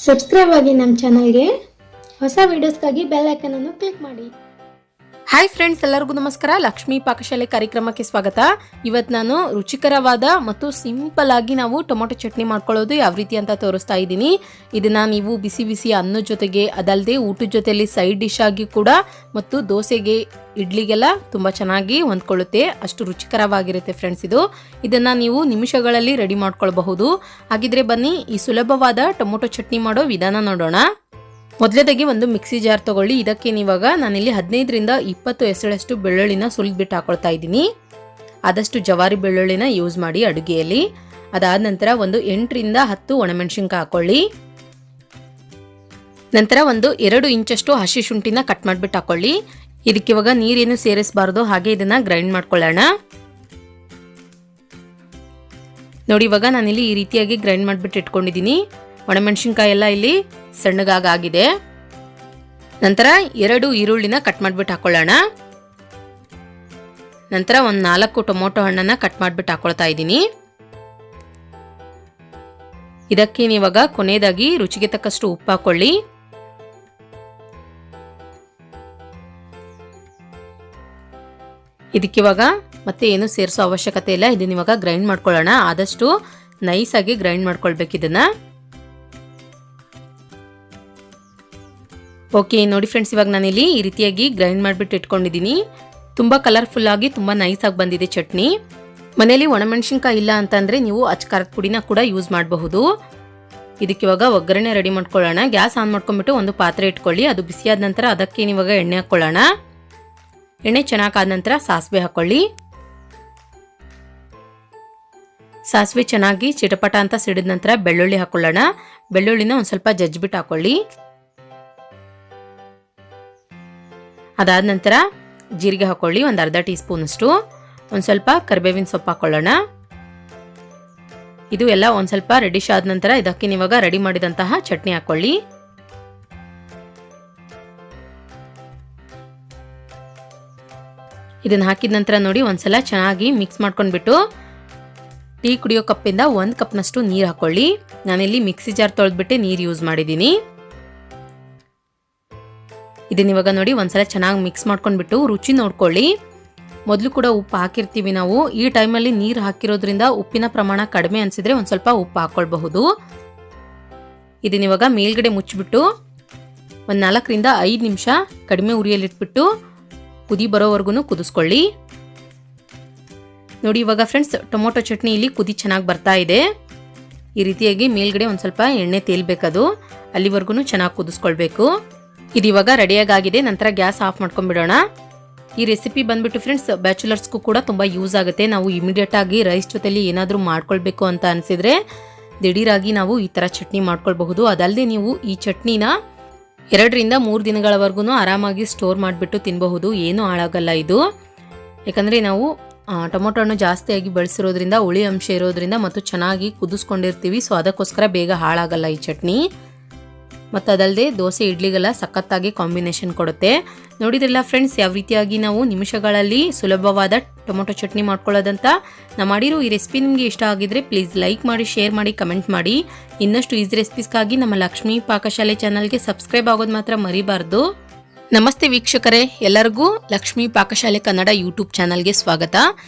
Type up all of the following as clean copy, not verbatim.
Subscribe ಆಗಿ ನಮ್ಮ ಚಾನಲ್ಗೆ. ಹೊಸ ವಿಡಿಯೋಸ್ಗಾಗಿ ಬೆಲ್ ಐಕಾನ್ ಅನ್ನು ಕ್ಲಿಕ್ ಮಾಡಿ. ಹಾಯ್ ಫ್ರೆಂಡ್ಸ್, ಎಲ್ಲರಿಗೂ ನಮಸ್ಕಾರ. ಲಕ್ಷ್ಮಿ ಪಾಕಶಾಲೆ ಕಾರ್ಯಕ್ರಮಕ್ಕೆ ಸ್ವಾಗತ. ಇವತ್ತು ನಾನು ರುಚಿಕರವಾದ ಮತ್ತು ಸಿಂಪಲ್ ಆಗಿ ನಾವು ಟೊಮೊಟೊ ಚಟ್ನಿ ಮಾಡ್ಕೊಳ್ಳೋದು ಯಾವ ರೀತಿ ಅಂತ ತೋರಿಸ್ತಾ ಇದ್ದೀನಿ. ಇದನ್ನ ನೀವು ಬಿಸಿ ಬಿಸಿ ಅನ್ನದ ಜೊತೆಗೆ, ಅದಲ್ಲದೆ ಊಟದ ಜೊತೆಯಲ್ಲಿ ಸೈಡ್ ಡಿಶ್ ಆಗಿ ಕೂಡ, ಮತ್ತು ದೋಸೆಗೆ, ಇಡ್ಲಿಗೆಲ್ಲ ತುಂಬ ಚೆನ್ನಾಗಿ ಹೊಂದ್ಕೊಳ್ಳುತ್ತೆ. ಅಷ್ಟು ರುಚಿಕರವಾಗಿರುತ್ತೆ ಫ್ರೆಂಡ್ಸ್ ಇದು. ಇದನ್ನು ನೀವು ನಿಮಿಷಗಳಲ್ಲಿ ರೆಡಿ ಮಾಡ್ಕೊಳ್ಬಹುದು. ಹಾಗಿದ್ರೆ ಬನ್ನಿ ಈ ಸುಲಭವಾದ ಟೊಮೊಟೊ ಚಟ್ನಿ ಮಾಡೋ ವಿಧಾನ ನೋಡೋಣ. ಮೊದಲೇದಾಗಿ ಒಂದು ಮಿಕ್ಸಿ ಜಾರ್ ತಗೊಳ್ಳಿ. ಇದಕ್ಕೆ ನೀವಾಗ ನಾನಿಲ್ಲಿ 15 ರಿಂದ 20 ಎಸಳಷ್ಟು ಬೆಳ್ಳುಳ್ಳಿನ ಸುಲಿದ್ಬಿಟ್ಟು ಹಾಕೊಳ್ತಾ ಇದ್ದೀನಿ. ಆದಷ್ಟು ಜವಾರಿ ಬೆಳ್ಳುಳ್ಳಿನ ಯೂಸ್ ಮಾಡಿ ಅಡುಗೆಯಲ್ಲಿ. ಅದಾದ ನಂತರ ಒಂದು 8 ರಿಂದ 10 ಒಣಮೆಣಸಿನ್ಕಾಯಿ ಹಾಕೊಳ್ಳಿ. ನಂತರ ಒಂದು 2 ಇಂಚಷ್ಟು ಹಸಿ ಶುಂಠಿನ ಕಟ್ ಮಾಡಿಬಿಟ್ಟು ಹಾಕೊಳ್ಳಿ. ಇದಕ್ಕೆ ಇವಾಗ ನೀರೇನು ಸೇರಿಸಬಾರ್ದು, ಹಾಗೆ ಇದನ್ನ ಗ್ರೈಂಡ್ ಮಾಡ್ಕೊಳ್ಳೋಣ. ನೋಡಿ, ಇವಾಗ ನಾನಿಲ್ಲಿ ಈ ರೀತಿಯಾಗಿ ಗ್ರೈಂಡ್ ಮಾಡಿಬಿಟ್ಟು ಇಟ್ಕೊಂಡಿದ್ದೀನಿ. ಒಣಮೆಣಸಿನ್ಕಾಯಿ ಎಲ್ಲ ಇಲ್ಲಿ ಸಣ್ಣಗಾಗಿದೆ. ನಂತರ 2 ಈರುಳ್ಳಿನ ಕಟ್ ಮಾಡಿಬಿಟ್ಟು ಹಾಕೊಳ್ಳೋಣ. ನಂತರ ಒಂದು 4 ಟೊಮೊಟೊ ಹಣ್ಣನ್ನ ಕಟ್ ಮಾಡಿಬಿಟ್ಟು ಹಾಕೊಳ್ತಾ ಇದ್ದೀನಿ. ಇದಕ್ಕೆ ನೀವಾಗ ಕೊನೆಯದಾಗಿ ರುಚಿಗೆ ತಕ್ಕಷ್ಟು ಉಪ್ಪು ಹಾಕೊಳ್ಳಿ. ಇದಕ್ಕಿವಾಗ ಮತ್ತೆ ಏನು ಸೇರಿಸೋ ಅವಶ್ಯಕತೆ ಇಲ್ಲ. ಇದನ್ನ ಇವಾಗ ಗ್ರೈಂಡ್ ಮಾಡ್ಕೊಳ್ಳೋಣ. ಆದಷ್ಟು ನೈಸ್ ಆಗಿ ಗ್ರೈಂಡ್ ಮಾಡ್ಕೊಳ್ಬೇಕು ಇದನ್ನ. ಓಕೆ, ನೋಡಿ ಫ್ರೆಂಡ್ಸ್, ಇವಾಗ ನಾನಿಲ್ಲಿ ಈ ರೀತಿಯಾಗಿ ಗ್ರೈಂಡ್ ಮಾಡಿಬಿಟ್ಟು ಇಟ್ಕೊಂಡಿದ್ದೀನಿ. ತುಂಬ ಕಲರ್ಫುಲ್ ಆಗಿ ತುಂಬ ನೈಸ್ ಆಗಿ ಬಂದಿದೆ ಚಟ್ನಿ. ಮನೆಯಲ್ಲಿ ಒಣಮೆಣಸಿನ್ಕಾಯಿ ಇಲ್ಲ ಅಂತಂದರೆ ನೀವು ಅಚ್ಕಾರದ ಪುಡಿನ ಕೂಡ ಯೂಸ್ ಮಾಡಬಹುದು. ಇದಕ್ಕೆ ಇವಾಗ ಒಗ್ಗರಣೆ ರೆಡಿ ಮಾಡ್ಕೊಳ್ಳೋಣ. ಗ್ಯಾಸ್ ಆನ್ ಮಾಡ್ಕೊಂಡ್ಬಿಟ್ಟು ಒಂದು ಪಾತ್ರೆ ಇಟ್ಕೊಳ್ಳಿ. ಅದು ಬಿಸಿಯಾದ ನಂತರ ಅದಕ್ಕೆ ಇವಾಗ ಎಣ್ಣೆ ಹಾಕ್ಕೊಳ್ಳೋಣ. ಎಣ್ಣೆ ಚೆನ್ನಾಗಾದ ನಂತರ ಸಾಸಿವೆ ಹಾಕೊಳ್ಳಿ. ಸಾಸಿವೆ ಚೆನ್ನಾಗಿ ಚಿಟಪಟ ಅಂತ ಸಿಡಿದ ನಂತರ ಬೆಳ್ಳುಳ್ಳಿ ಹಾಕೊಳ್ಳೋಣ. ಬೆಳ್ಳುಳ್ಳಿನ ಒಂದು ಸ್ವಲ್ಪ ಜಜ್ಜಿಬಿಟ್ಟು ಹಾಕೊಳ್ಳಿ. ಅದಾದ ನಂತರ ಜೀರಿಗೆ ಹಾಕೊಳ್ಳಿ, ಒಂದು ಅರ್ಧ ಟೀ ಸ್ಪೂನ್ ಅಷ್ಟು. ಒಂದು ಸ್ವಲ್ಪ ಕರಿಬೇವಿನ ಸೊಪ್ಪು ಹಾಕೊಳ್ಳೋಣ. ಇದು ಎಲ್ಲ ಒಂದು ಸ್ವಲ್ಪ ರೆಡಿಶ್ ಆದ ನಂತರ ಇದಕ್ಕೆ ನೀವಾಗ ರೆಡಿ ಮಾಡಿದಂತಹ ಚಟ್ನಿ ಹಾಕೊಳ್ಳಿ. ಇದನ್ನ ಹಾಕಿದ ನಂತರ ನೋಡಿ, ಒಂದ್ಸಲ ಚೆನ್ನಾಗಿ ಮಿಕ್ಸ್ ಮಾಡ್ಕೊಂಡ್ಬಿಟ್ಟು ಟೀ ಕುಡಿಯೋ ಕಪ್ಪಿಂದ 1 ಕಪ್ನಷ್ಟು ನೀರು ಹಾಕೊಳ್ಳಿ. ನಾನಿಲ್ಲಿ ಮಿಕ್ಸಿ ಜಾರ್ ತೊಳೆದ್ಬಿಟ್ಟು ನೀರು ಯೂಸ್ ಮಾಡಿದ್ದೀನಿ. ಇದನ್ನ ಇವಾಗ ನೋಡಿ ಒಂದ್ಸಲ ಚೆನ್ನಾಗಿ ಮಿಕ್ಸ್ ಮಾಡ್ಕೊಂಡ್ಬಿಟ್ಟು ರುಚಿ ನೋಡ್ಕೊಳ್ಳಿ. ಮೊದಲು ಕೂಡ ಉಪ್ಪು ಹಾಕಿರ್ತೀವಿ ನಾವು. ಈ ಟೈಮಲ್ಲಿ ನೀರು ಹಾಕಿರೋದ್ರಿಂದ ಉಪ್ಪಿನ ಪ್ರಮಾಣ ಕಡಿಮೆ ಅನಿಸಿದ್ರೆ ಒಂದು ಸ್ವಲ್ಪ ಉಪ್ಪು ಹಾಕೊಳ್ಬಹುದು. ಇದನ್ನ ಇವಾಗ ಮೇಲ್ಗಡೆ ಮುಚ್ಚಿಬಿಟ್ಟು ಒಂದು 4 ರಿಂದ 5 ನಿಮಿಷ ಕಡಿಮೆ ಉರಿಯಲ್ಲಿಟ್ಬಿಟ್ಟು ಕುದಿ ಬರೋವರೆಗೂ ಕುದಿಸ್ಕೊಳ್ಳಿ. ನೋಡಿ ಇವಾಗ ಫ್ರೆಂಡ್ಸ್, ಟೊಮೊಟೊ ಚಟ್ನಿ ಇಲ್ಲಿ ಕುದಿ ಚೆನ್ನಾಗಿ ಬರ್ತಾ ಇದೆ. ಈ ರೀತಿಯಾಗಿ ಮೇಲ್ಗಡೆ ಒಂದು ಸ್ವಲ್ಪ ಎಣ್ಣೆ ತೇಲ್ಬೇಕದು, ಅಲ್ಲಿವರೆಗೂ ಚೆನ್ನಾಗಿ ಕುದಿಸ್ಕೊಳ್ಬೇಕು. ಇದು ಇವಾಗ ರೆಡಿಯಾಗಿದೆ. ನಂತರ ಗ್ಯಾಸ್ ಆಫ್ ಮಾಡ್ಕೊಂಡ್ಬಿಡೋಣ. ಈ ರೆಸಿಪಿ ಬಂದ್ಬಿಟ್ಟು ಫ್ರೆಂಡ್ಸ್ ಬ್ಯಾಚುಲರ್ಸ್ಗೂ ಕೂಡ ತುಂಬ ಯೂಸ್ ಆಗುತ್ತೆ. ನಾವು ಇಮಿಡಿಯೇಟ್ ಆಗಿ ರೈಸ್ ಜೊತೆಲಿ ಏನಾದರೂ ಮಾಡ್ಕೊಳ್ಬೇಕು ಅಂತ ಅನಿಸಿದ್ರೆ ದಿಢೀರಾಗಿ ನಾವು ಈ ಥರ ಚಟ್ನಿ ಮಾಡ್ಕೊಳ್ಬಹುದು. ಅದಲ್ಲದೆ ನೀವು ಈ ಚಟ್ನಿನ 2 ರಿಂದ 3 ದಿನಗಳವರೆಗೂ ಆರಾಮಾಗಿ ಸ್ಟೋರ್ ಮಾಡಿಬಿಟ್ಟು ತಿನ್ನಬಹುದು. ಏನೂ ಹಾಳಾಗಲ್ಲ ಇದು. ಯಾಕಂದರೆ ನಾವು ಟೊಮೊಟೊ ಹಣ್ಣು ಜಾಸ್ತಿಯಾಗಿ ಬಳಸಿರೋದ್ರಿಂದ, ಹುಳಿ ಅಂಶ ಇರೋದ್ರಿಂದ ಮತ್ತು ಚೆನ್ನಾಗಿ ಕುದಿಸ್ಕೊಂಡಿರ್ತೀವಿ. ಸೊ ಅದಕ್ಕೋಸ್ಕರ ಬೇಗ ಹಾಳಾಗಲ್ಲ ಈ ಚಟ್ನಿ. ಮತ್ತು ಅದಲ್ಲದೆ ದೋಸೆ ಇಡ್ಲಿಗೆಲ್ಲ ಸಖತ್ತಾಗಿ ಕಾಂಬಿನೇಷನ್ ಕೊಡುತ್ತೆ. ನೋಡಿದ್ರಲ್ಲ ಫ್ರೆಂಡ್ಸ್, ಯಾವ ರೀತಿಯಾಗಿ ನಾವು ನಿಮಿಷಗಳಲ್ಲಿ ಸುಲಭವಾದ ಟೊಮೊಟೊ ಚಟ್ನಿ ಮಾಡ್ಕೊಳ್ಳೋದಂತ. ನಾ ಮಾಡಿರೋ ಈ ರೆಸಿಪಿ ನಿಮಗೆ ಇಷ್ಟ ಆಗಿದ್ರೆ ಪ್ಲೀಸ್ ಲೈಕ್ ಮಾಡಿ, ಶೇರ್ ಮಾಡಿ, ಕಮೆಂಟ್ ಮಾಡಿ. ಇನ್ನಷ್ಟು ಈಸಿ ರೆಸಿಪೀಸ್ಗಾಗಿ ನಮ್ಮ ಲಕ್ಷ್ಮೀ ಪಾಕಶಾಲೆ ಚಾನಲ್ಗೆ ಸಬ್ಸ್ಕ್ರೈಬ್ ಆಗೋದು ಮಾತ್ರ ಮರಿಬಾರ್ದು. ನಮಸ್ತೆ ವೀಕ್ಷಕರೇ, ಎಲ್ಲರಿಗೂ ಲಕ್ಷ್ಮೀ ಪಾಕಶಾಲೆ ಕನ್ನಡ ಯೂಟ್ಯೂಬ್ ಚಾನಲ್ಗೆ ಸ್ವಾಗತ.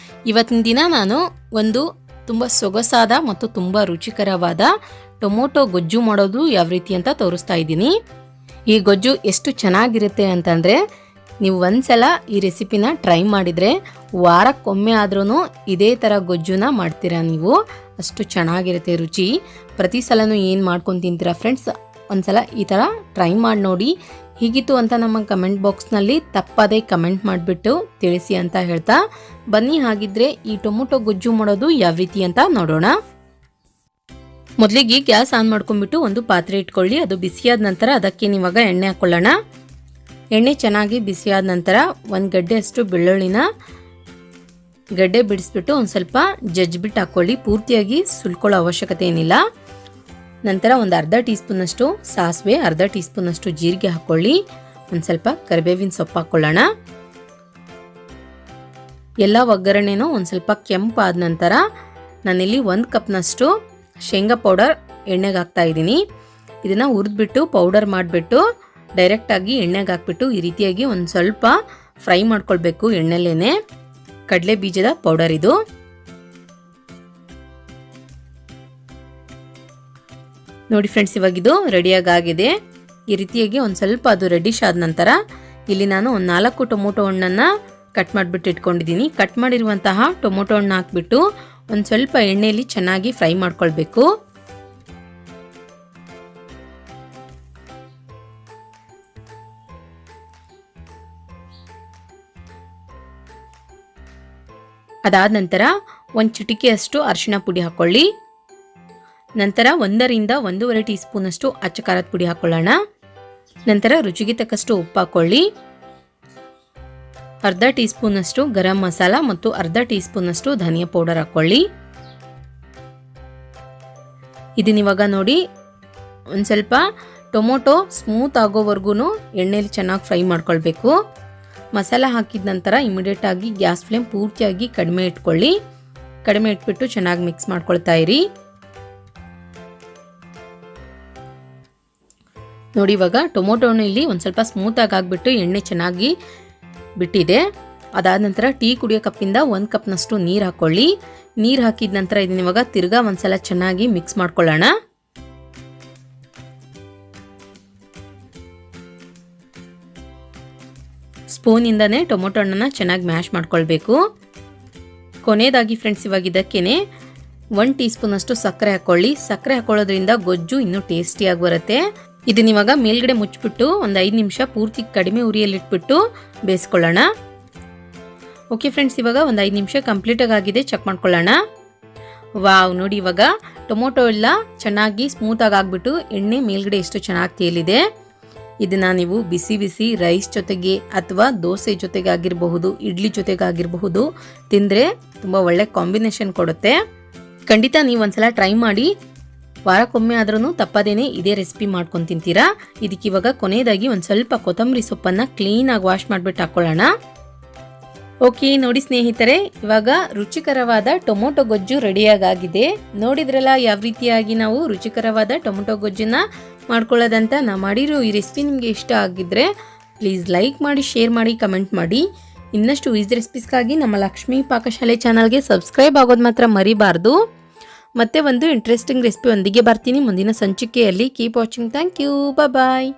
ಇವತ್ತಿನ ದಿನ ನಾನು ಒಂದು ತುಂಬ ಸೊಗಸಾದ ಮತ್ತು ತುಂಬ ರುಚಿಕರವಾದ ಟೊಮೊಟೊ ಗೊಜ್ಜು ಮಾಡೋದು ಯಾವ ರೀತಿ ಅಂತ ತೋರಿಸ್ತಾ ಇದ್ದೀನಿ. ಈ ಗೊಜ್ಜು ಎಷ್ಟು ಚೆನ್ನಾಗಿರುತ್ತೆ ಅಂತಂದರೆ, ನೀವು ಒಂದ್ಸಲ ಈ ರೆಸಿಪಿನ ಟ್ರೈ ಮಾಡಿದರೆ ವಾರಕ್ಕೊಮ್ಮೆ ಆದ್ರೂ ಇದೇ ಥರ ಗೊಜ್ಜುನ ಮಾಡ್ತೀರಾ ನೀವು. ಅಷ್ಟು ಚೆನ್ನಾಗಿರುತ್ತೆ ರುಚಿ. ಪ್ರತಿ ಸಲನೂ ಏನು ಮಾಡ್ಕೊಂಡು ತಿಂತೀರಾ ಫ್ರೆಂಡ್ಸ್, ಒಂದ್ಸಲ ಈ ಥರ ಟ್ರೈ ಮಾಡಿ ನೋಡಿ. ಹೀಗಿತ್ತು ಅಂತ ನಮ್ಮ ಕಮೆಂಟ್ ಬಾಕ್ಸ್ನಲ್ಲಿ ತಪ್ಪದೇ ಕಮೆಂಟ್ ಮಾಡಿಬಿಟ್ಟು ತಿಳಿಸಿ ಅಂತ ಹೇಳ್ತಾ ಬನ್ನಿ. ಹಾಗಿದ್ರೆ ಈ ಟೊಮೊಟೊ ಗೊಜ್ಜು ಮಾಡೋದು ಯಾವ ರೀತಿ ಅಂತ ನೋಡೋಣ. ಮೊದಲಿಗೆ ಗ್ಯಾಸ್ ಆನ್ ಮಾಡ್ಕೊಂಡ್ಬಿಟ್ಟು ಒಂದು ಪಾತ್ರೆ ಇಟ್ಕೊಳ್ಳಿ. ಅದು ಬಿಸಿಯಾದ ನಂತರ ಅದಕ್ಕೆ ನೀವಾಗ ಎಣ್ಣೆ ಹಾಕೊಳ್ಳೋಣ. ಎಣ್ಣೆ ಚೆನ್ನಾಗಿ ಬಿಸಿಯಾದ ನಂತರ ಒಂದು ಗಡ್ಡೆಯಷ್ಟು ಬೆಳ್ಳುಳ್ಳಿನ ಗಡ್ಡೆ ಬಿಡಿಸ್ಬಿಟ್ಟು ಒಂದು ಸ್ವಲ್ಪ ಜಜ್ಜಿಬಿಟ್ಟು ಹಾಕ್ಕೊಳ್ಳಿ. ಪೂರ್ತಿಯಾಗಿ ಸುಲ್ಕೊಳ್ಳೋ ಅವಶ್ಯಕತೆ ಏನಿಲ್ಲ. ನಂತರ ಒಂದು ಅರ್ಧ ಟೀ ಸ್ಪೂನಷ್ಟು ಸಾಸಿವೆ, ಅರ್ಧ ಟೀ ಸ್ಪೂನಷ್ಟು ಜೀರಿಗೆ ಹಾಕ್ಕೊಳ್ಳಿ. ಒಂದು ಸ್ವಲ್ಪ ಕರಿಬೇವಿನ ಸೊಪ್ಪು ಹಾಕ್ಕೊಳ್ಳೋಣ. ಎಲ್ಲ ಒಗ್ಗರಣೆನೂ ಒಂದು ಸ್ವಲ್ಪ ಕೆಂಪಾದ ನಂತರ ನಾನಿಲ್ಲಿ 1 ಕಪ್ನಷ್ಟು ಶೇಂಗಾ ಪೌಡರ್ ಎಣ್ಣೆಗೆ ಹಾಕ್ತಾ ಇದ್ದೀನಿ. ಇದನ್ನು ಹುರಿದ್ಬಿಟ್ಟು ಪೌಡರ್ ಮಾಡಿಬಿಟ್ಟು ಡೈರೆಕ್ಟಾಗಿ ಎಣ್ಣೆಗೆ ಹಾಕ್ಬಿಟ್ಟು ಈ ರೀತಿಯಾಗಿ ಒಂದು ಸ್ವಲ್ಪ ಫ್ರೈ ಮಾಡ್ಕೊಳ್ಬೇಕು ಎಣ್ಣೆಲೇನೆ. ಕಡಲೆ ಬೀಜದ ಪೌಡರ್ ಇದು. ನೋಡಿ ಫ್ರೆಂಡ್ಸ್, ಇವಾಗಿದು ರೆಡಿಯಾಗಿ ಆಗಿದೆ. ಈ ರೀತಿಯಾಗಿ ಒಂದು ಸ್ವಲ್ಪ ಅದು ರೆಡಿಶ್ ಆದ ನಂತರ ಇಲ್ಲಿ ನಾನು ಒಂದು 4 ಟೊಮೊಟೊ ಹಣ್ಣನ್ನು ಕಟ್ ಮಾಡಿಬಿಟ್ಟು ಇಟ್ಕೊಂಡಿದ್ದೀನಿ. ಕಟ್ ಮಾಡಿರುವಂತಹ ಟೊಮೊಟೊ ಹಣ್ಣು ಹಾಕ್ಬಿಟ್ಟು ಒಂದು ಸ್ವಲ್ಪ ಎಣ್ಣೆಯಲ್ಲಿ ಚೆನ್ನಾಗಿ ಫ್ರೈ ಮಾಡ್ಕೊಳ್ಬೇಕು. ಅದಾದ ನಂತರ ಒಂದು ಚಿಟಿಕೆಯಷ್ಟು ಅರಿಶಿಣ ಪುಡಿ ಹಾಕ್ಕೊಳ್ಳಿ. ನಂತರ 1 ರಿಂದ 1.5 ಟೀ ಸ್ಪೂನಷ್ಟು ಅಚ್ಚ ಖಾರದ ಪುಡಿ ಹಾಕ್ಕೊಳ್ಳೋಣ. ನಂತರ ರುಚಿಗೆ ತಕ್ಕಷ್ಟು ಉಪ್ಪು ಹಾಕ್ಕೊಳ್ಳಿ. ಅರ್ಧ ಟೀ ಸ್ಪೂನಷ್ಟು ಗರಂ ಮಸಾಲ ಮತ್ತು ಅರ್ಧ ಟೀ ಸ್ಪೂನಷ್ಟು ಧನಿಯಾ ಪೌಡರ್ ಹಾಕ್ಕೊಳ್ಳಿ. ಇದನ್ನಿವಾಗ ನೋಡಿ ಒಂದು ಸ್ವಲ್ಪ ಟೊಮೊಟೊ ಸ್ಮೂತ್ ಆಗೋವರೆಗೂ ಎಣ್ಣೆಯಲ್ಲಿ ಚೆನ್ನಾಗಿ ಫ್ರೈ ಮಾಡ್ಕೊಳ್ಬೇಕು. ಮಸಾಲ ಹಾಕಿದ ನಂತರ ಇಮಿಡಿಯೇಟ್ ಆಗಿ ಗ್ಯಾಸ್ ಫ್ಲೇಮ್ ಪೂರ್ತಿಯಾಗಿ ಕಡಿಮೆ ಇಟ್ಕೊಳ್ಳಿ. ಕಡಿಮೆ ಇಟ್ಬಿಟ್ಟು ಚೆನ್ನಾಗಿ ಮಿಕ್ಸ್ ಮಾಡ್ಕೊಳ್ತಾ ಇರಿ. ನೋಡಿ, ಇವಾಗ ಟೊಮೊಟೊ ಹಣ್ಣು ಇಲ್ಲಿ ಒಂದು ಸ್ವಲ್ಪ ಸ್ಮೂತಾಗಿ ಆಗಿಬಿಟ್ಟು ಎಣ್ಣೆ ಚೆನ್ನಾಗಿ ಬಿಟ್ಟಿದೆ. ಅದಾದ ನಂತರ ಟೀ ಕುಡಿಯೋ ಕಪ್ಪಿಂದ 1 ಕಪ್ನಷ್ಟು ನೀರು ಹಾಕ್ಕೊಳ್ಳಿ. ನೀರು ಹಾಕಿದ ನಂತರ ಇದನ್ನ ಇವಾಗ ತಿರ್ಗಾ ಒಂದ್ಸಲ ಚೆನ್ನಾಗಿ ಮಿಕ್ಸ್ ಮಾಡ್ಕೊಳ್ಳೋಣ. ಸ್ಪೂನಿಂದನೇ ಟೊಮೊಟೊ ಹಣ್ಣನ್ನು ಚೆನ್ನಾಗಿ ಮ್ಯಾಶ್ ಮಾಡ್ಕೊಳ್ಬೇಕು. ಕೊನೆಯದಾಗಿ ಫ್ರೆಂಡ್ಸ್, ಇವಾಗ ಇದಕ್ಕೇನೆ 1 ಟೀ ಸ್ಪೂನಷ್ಟು ಸಕ್ಕರೆ ಹಾಕ್ಕೊಳ್ಳಿ. ಸಕ್ಕರೆ ಹಾಕೊಳ್ಳೋದ್ರಿಂದ ಗೊಜ್ಜು ಇನ್ನೂ ಟೇಸ್ಟಿಯಾಗಿ ಬರುತ್ತೆ. ಇದನ್ನ ಇವಾಗ ಮೇಲ್ಗಡೆ ಮುಚ್ಚಿಬಿಟ್ಟು ಒಂದು 5 ನಿಮಿಷ ಪೂರ್ತಿ ಕಡಿಮೆ ಉರಿಯಲ್ಲಿಟ್ಬಿಟ್ಟು ಬೇಯಿಸ್ಕೊಳ್ಳೋಣ. ಓಕೆ ಫ್ರೆಂಡ್ಸ್, ಇವಾಗ ಒಂದು 5 ನಿಮಿಷ ಕಂಪ್ಲೀಟಾಗಿ ಆಗಿದೆ. ಚೆಕ್ ಮಾಡ್ಕೊಳ್ಳೋಣ. ವಾವ್, ನೋಡಿ ಇವಾಗ ಟೊಮೊಟೊ ಎಲ್ಲ ಚೆನ್ನಾಗಿ ಸ್ಮೂತಾಗಿ ಆಗಿಬಿಟ್ಟು ಎಣ್ಣೆ ಮೇಲ್ಗಡೆ ಎಷ್ಟು ಚೆನ್ನಾಗಿ ತೇಲಿದೆ. ಇದನ್ನು ನೀವು ಬಿಸಿ ಬಿಸಿ ರೈಸ್ ಜೊತೆಗೆ ಅಥವಾ ದೋಸೆ ಜೊತೆಗೆ ಆಗಿರಬಹುದು, ಇಡ್ಲಿ ಜೊತೆಗೆ ಆಗಿರಬಹುದು ತಿಂದರೆ ತುಂಬ ಒಳ್ಳೆ ಕಾಂಬಿನೇಷನ್ ಕೊಡುತ್ತೆ. ಖಂಡಿತ ನೀವು ಒಂದ್ಸಲ ಟ್ರೈ ಮಾಡಿ. ವಾರಕ್ಕೊಮ್ಮೆ ಆದ್ರೂ ತಪ್ಪದೇನೆ ಇದೇ ರೆಸಿಪಿ ಮಾಡ್ಕೊಂಡು ತಿಂತೀರಾ. ಇದಕ್ಕಿವಾಗ ಕೊನೆಯದಾಗಿ ಒಂದು ಸ್ವಲ್ಪ ಕೊತ್ತಂಬರಿ ಸೊಪ್ಪನ್ನು ಕ್ಲೀನಾಗಿ ವಾಶ್ ಮಾಡಿಬಿಟ್ಟು ಹಾಕ್ಕೊಳ್ಳೋಣ. ಓಕೆ ನೋಡಿ ಸ್ನೇಹಿತರೆ, ಇವಾಗ ರುಚಿಕರವಾದ ಟೊಮೊಟೊ ಗೊಜ್ಜು ರೆಡಿಯಾಗಿದೆ. ನೋಡಿದ್ರಲ್ಲ ಯಾವ ರೀತಿಯಾಗಿ ನಾವು ರುಚಿಕರವಾದ ಟೊಮೊಟೊ ಗೊಜ್ಜನ್ನ ಮಾಡ್ಕೊಳ್ಳೋದಂತ. ನಾ ಮಾಡಿರೋ ಈ ರೆಸಿಪಿ ನಿಮಗೆ ಇಷ್ಟ ಆಗಿದ್ರೆ ಪ್ಲೀಸ್ ಲೈಕ್ ಮಾಡಿ, ಶೇರ್ ಮಾಡಿ, ಕಮೆಂಟ್ ಮಾಡಿ. ಇನ್ನಷ್ಟು ಈಸಿ ರೆಸಿಪೀಸ್ಗಾಗಿ ನಮ್ಮ ಲಕ್ಷ್ಮಿ ಪಾಕಶಾಲೆ ಚಾನಲ್ಗೆ ಸಬ್ಸ್ಕ್ರೈಬ್ ಆಗೋದು ಮಾತ್ರ ಮರಿಬಾರ್ದು. ಮತ್ತೆ ಒಂದು ಇಂಟ್ರೆಸ್ಟಿಂಗ್ ರೆಸಿಪಿ ಒಂದಿಗೆ ಬರ್ತೀನಿ ಮುಂದಿನ ಸಂಚಿಕೆಯಲ್ಲಿ. Keep watching. Thank you. Bye.